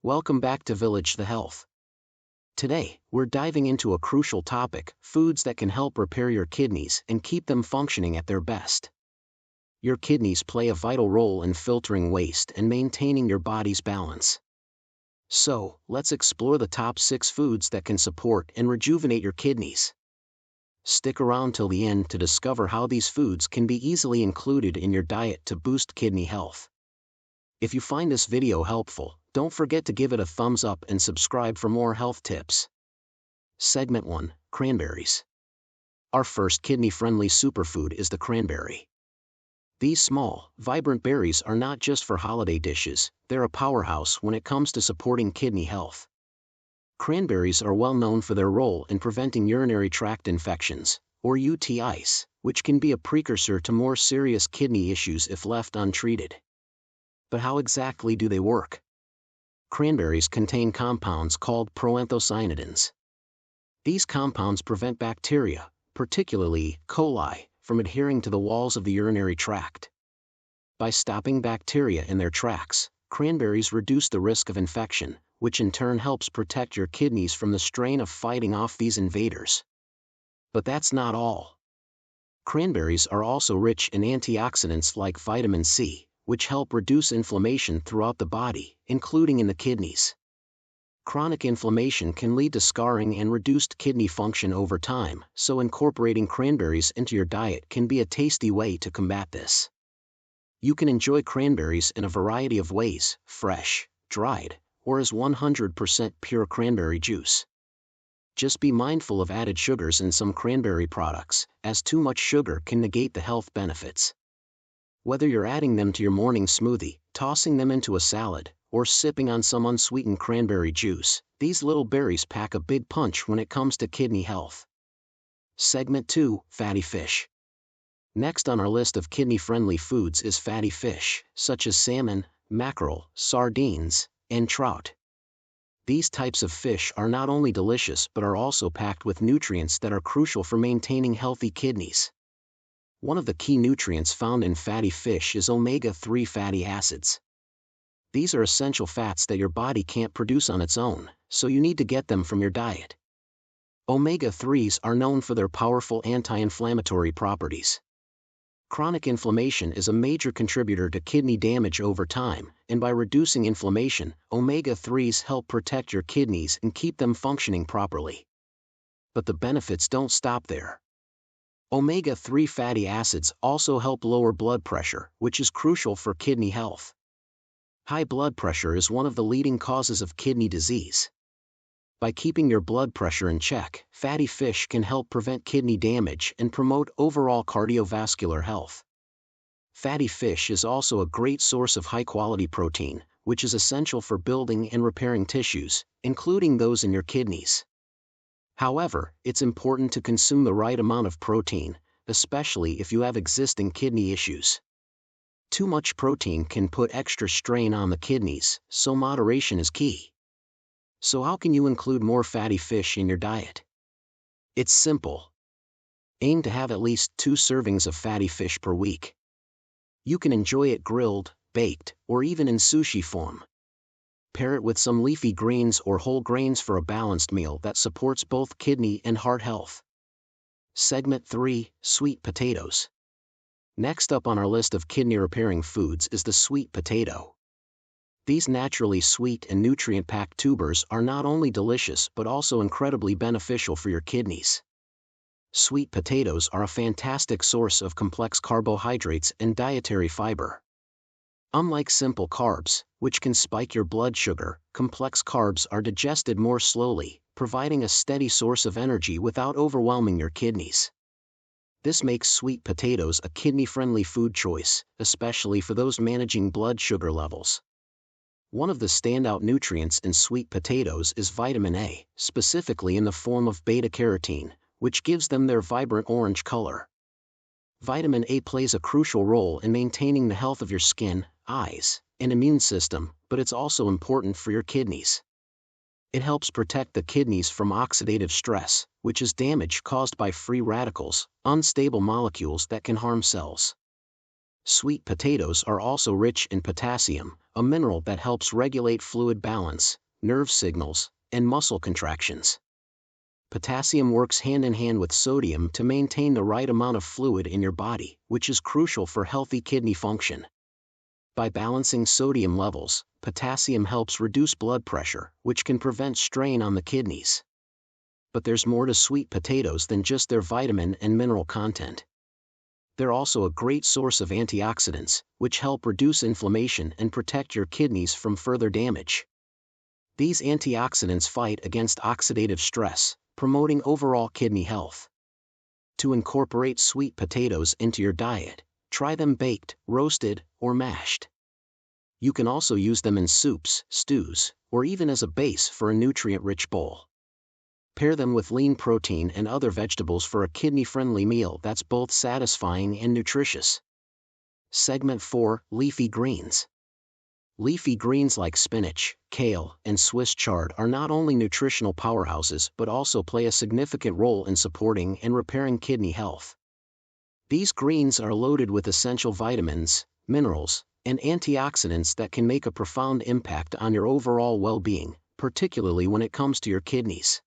Welcome back to Village the Health. Today, we're diving into a crucial topic: foods that can help repair your kidneys and keep them functioning at their best. Your kidneys play a vital role in filtering waste and maintaining your body's balance. So, let's explore the top 6 foods that can support and rejuvenate your kidneys. Stick around till the end to discover how these foods can be easily included in your diet to boost kidney health. If you find this video helpful, don't forget to give it a thumbs up and subscribe for more health tips. Segment 1: Cranberries. Our first kidney-friendly superfood is the cranberry. These small, vibrant berries are not just for holiday dishes, they're a powerhouse when it comes to supporting kidney health. Cranberries are well known for their role in preventing urinary tract infections, or UTIs, which can be a precursor to more serious kidney issues if left untreated. But how exactly do they work? Cranberries contain compounds called proanthocyanidins. These compounds prevent bacteria, particularly E. coli, from adhering to the walls of the urinary tract. By stopping bacteria in their tracks, cranberries reduce the risk of infection, which in turn helps protect your kidneys from the strain of fighting off these invaders. But that's not all. Cranberries are also rich in antioxidants like vitamin C, which help reduce inflammation throughout the body, including in the kidneys. Chronic inflammation can lead to scarring and reduced kidney function over time, so incorporating cranberries into your diet can be a tasty way to combat this. You can enjoy cranberries in a variety of ways: fresh, dried, or as 100% pure cranberry juice. Just be mindful of added sugars in some cranberry products, as too much sugar can negate the health benefits. Whether you're adding them to your morning smoothie, tossing them into a salad, or sipping on some unsweetened cranberry juice, these little berries pack a big punch when it comes to kidney health. Segment 2: Fatty fish. Next on our list of kidney-friendly foods is fatty fish, such as salmon, mackerel, sardines, and trout. These types of fish are not only delicious but are also packed with nutrients that are crucial for maintaining healthy kidneys. One of the key nutrients found in fatty fish is omega-3 fatty acids. These are essential fats that your body can't produce on its own, so you need to get them from your diet. Omega-3s are known for their powerful anti-inflammatory properties. Chronic inflammation is a major contributor to kidney damage over time, and by reducing inflammation, omega-3s help protect your kidneys and keep them functioning properly. But the benefits don't stop there. Omega-3 fatty acids also help lower blood pressure, which is crucial for kidney health. High blood pressure is one of the leading causes of kidney disease. By keeping your blood pressure in check, fatty fish can help prevent kidney damage and promote overall cardiovascular health. Fatty fish is also a great source of high-quality protein, which is essential for building and repairing tissues, including those in your kidneys. However, it's important to consume the right amount of protein, especially if you have existing kidney issues. Too much protein can put extra strain on the kidneys, so moderation is key. So how can you include more fatty fish in your diet? It's simple. Aim to have at least 2 servings of fatty fish per week. You can enjoy it grilled, baked, or even in sushi form. Pair it with some leafy greens or whole grains for a balanced meal that supports both kidney and heart health. Segment 3: Sweet potatoes. Next up on our list of kidney-repairing foods is the sweet potato. These naturally sweet and nutrient-packed tubers are not only delicious but also incredibly beneficial for your kidneys. Sweet potatoes are a fantastic source of complex carbohydrates and dietary fiber. Unlike simple carbs, which can spike your blood sugar, complex carbs are digested more slowly, providing a steady source of energy without overwhelming your kidneys. This makes sweet potatoes a kidney-friendly food choice, especially for those managing blood sugar levels. One of the standout nutrients in sweet potatoes is vitamin A, specifically in the form of beta-carotene, which gives them their vibrant orange color. Vitamin A plays a crucial role in maintaining the health of your skin, eyes, and immune system, but it's also important for your kidneys. It helps protect the kidneys from oxidative stress, which is damage caused by free radicals, unstable molecules that can harm cells. Sweet potatoes are also rich in potassium, a mineral that helps regulate fluid balance, nerve signals, and muscle contractions. Potassium works hand in hand with sodium to maintain the right amount of fluid in your body, which is crucial for healthy kidney function. By balancing sodium levels, potassium helps reduce blood pressure, which can prevent strain on the kidneys. But there's more to sweet potatoes than just their vitamin and mineral content. They're also a great source of antioxidants, which help reduce inflammation and protect your kidneys from further damage. These antioxidants fight against oxidative stress, promoting overall kidney health. To incorporate sweet potatoes into your diet, try them baked, roasted, or mashed. You can also use them in soups, stews, or even as a base for a nutrient-rich bowl. Pair them with lean protein and other vegetables for a kidney-friendly meal that's both satisfying and nutritious. Segment 4. Leafy greens. Leafy greens like spinach, kale, and Swiss chard are not only nutritional powerhouses but also play a significant role in supporting and repairing kidney health. These greens are loaded with essential vitamins, minerals, and antioxidants that can make a profound impact on your overall well-being, particularly when it comes to your kidneys.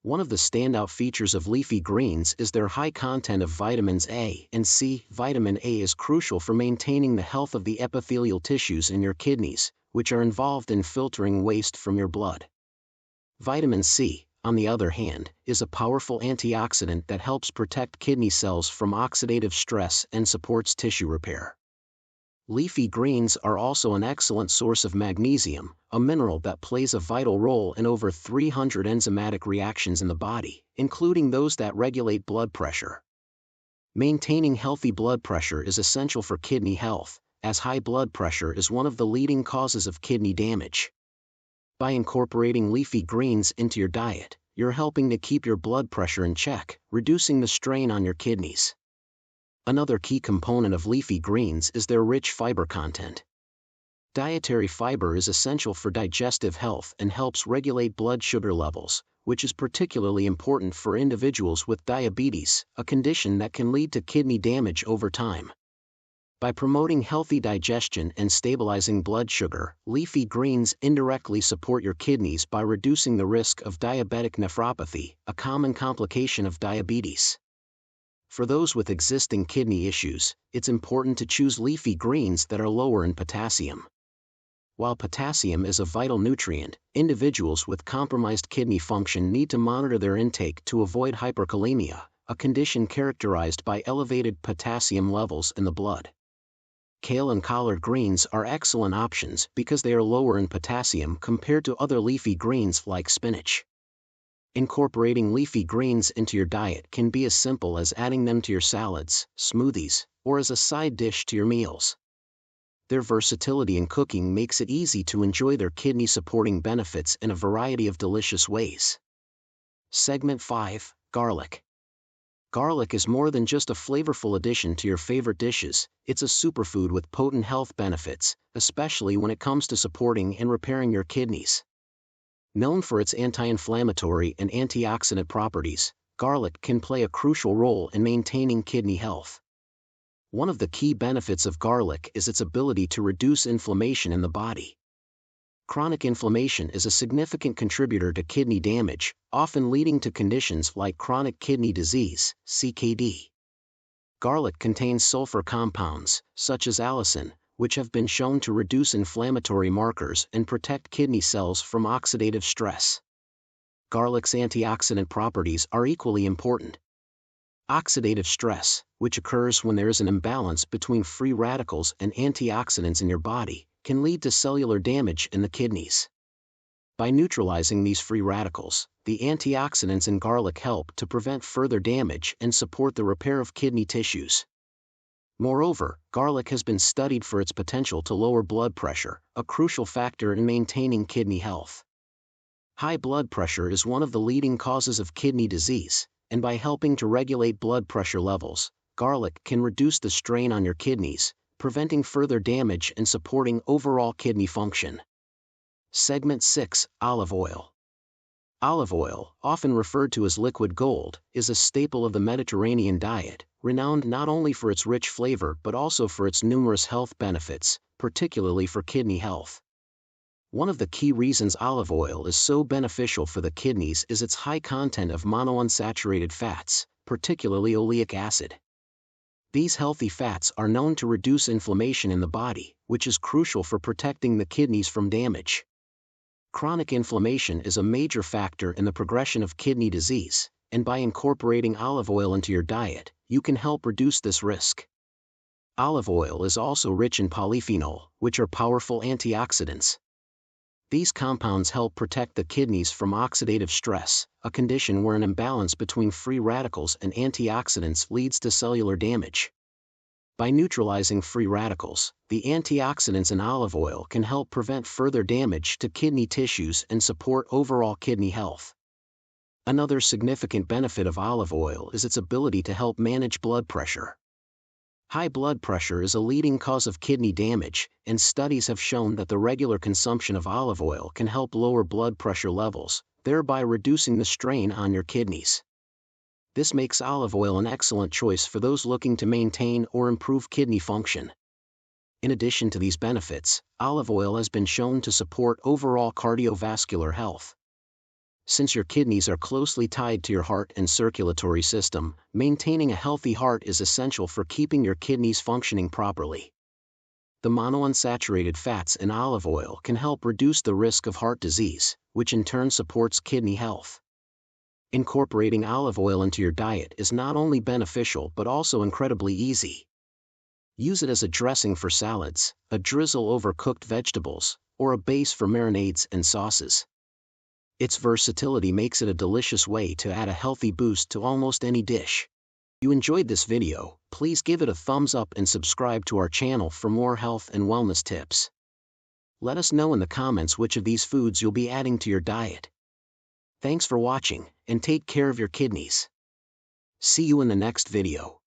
One of the standout features of leafy greens is their high content of vitamins A and C. Vitamin A is crucial for maintaining the health of the epithelial tissues in your kidneys, which are involved in filtering waste from your blood. Vitamin C, on the other hand, is a powerful antioxidant that helps protect kidney cells from oxidative stress and supports tissue repair. Leafy greens are also an excellent source of magnesium, a mineral that plays a vital role in over 300 enzymatic reactions in the body, including those that regulate blood pressure. Maintaining healthy blood pressure is essential for kidney health, as high blood pressure is one of the leading causes of kidney damage. By incorporating leafy greens into your diet, you're helping to keep your blood pressure in check, reducing the strain on your kidneys. Another key component of leafy greens is their rich fiber content. Dietary fiber is essential for digestive health and helps regulate blood sugar levels, which is particularly important for individuals with diabetes, a condition that can lead to kidney damage over time. By promoting healthy digestion and stabilizing blood sugar, leafy greens indirectly support your kidneys by reducing the risk of diabetic nephropathy, a common complication of diabetes. For those with existing kidney issues, it's important to choose leafy greens that are lower in potassium. While potassium is a vital nutrient, individuals with compromised kidney function need to monitor their intake to avoid hyperkalemia, a condition characterized by elevated potassium levels in the blood. Kale and collard greens are excellent options because they are lower in potassium compared to other leafy greens like spinach. Incorporating leafy greens into your diet can be as simple as adding them to your salads, smoothies, or as a side dish to your meals. Their versatility in cooking makes it easy to enjoy their kidney-supporting benefits in a variety of delicious ways. Segment 5. Garlic. Garlic is more than just a flavorful addition to your favorite dishes, it's a superfood with potent health benefits, especially when it comes to supporting and repairing your kidneys. Known for its anti-inflammatory and antioxidant properties, garlic can play a crucial role in maintaining kidney health. One of the key benefits of garlic is its ability to reduce inflammation in the body. Chronic inflammation is a significant contributor to kidney damage, often leading to conditions like chronic kidney disease, CKD. Garlic contains sulfur compounds, such as allicin, which have been shown to reduce inflammatory markers and protect kidney cells from oxidative stress. Garlic's antioxidant properties are equally important. Oxidative stress, which occurs when there is an imbalance between free radicals and antioxidants in your body, can lead to cellular damage in the kidneys. By neutralizing these free radicals, the antioxidants in garlic help to prevent further damage and support the repair of kidney tissues. Moreover, garlic has been studied for its potential to lower blood pressure, a crucial factor in maintaining kidney health. High blood pressure is one of the leading causes of kidney disease, and by helping to regulate blood pressure levels, garlic can reduce the strain on your kidneys, preventing further damage and supporting overall kidney function. Segment 6. Olive oil. Olive oil, often referred to as liquid gold, is a staple of the Mediterranean diet, renowned not only for its rich flavor but also for its numerous health benefits, particularly for kidney health. One of the key reasons olive oil is so beneficial for the kidneys is its high content of monounsaturated fats, particularly oleic acid. These healthy fats are known to reduce inflammation in the body, which is crucial for protecting the kidneys from damage. Chronic inflammation is a major factor in the progression of kidney disease, and by incorporating olive oil into your diet, you can help reduce this risk. Olive oil is also rich in polyphenol, which are powerful antioxidants. These compounds help protect the kidneys from oxidative stress, a condition where an imbalance between free radicals and antioxidants leads to cellular damage. By neutralizing free radicals, the antioxidants in olive oil can help prevent further damage to kidney tissues and support overall kidney health. Another significant benefit of olive oil is its ability to help manage blood pressure. High blood pressure is a leading cause of kidney damage, and studies have shown that the regular consumption of olive oil can help lower blood pressure levels, thereby reducing the strain on your kidneys. This makes olive oil an excellent choice for those looking to maintain or improve kidney function. In addition to these benefits, olive oil has been shown to support overall cardiovascular health. Since your kidneys are closely tied to your heart and circulatory system, maintaining a healthy heart is essential for keeping your kidneys functioning properly. The monounsaturated fats in olive oil can help reduce the risk of heart disease, which in turn supports kidney health. Incorporating olive oil into your diet is not only beneficial but also incredibly easy. Use it as a dressing for salads, a drizzle over cooked vegetables, or a base for marinades and sauces. Its versatility makes it a delicious way to add a healthy boost to almost any dish. If you enjoyed this video, please give it a thumbs up and subscribe to our channel for more health and wellness tips. Let us know in the comments which of these foods you'll be adding to your diet. Thanks for watching, and take care of your kidneys. See you in the next video.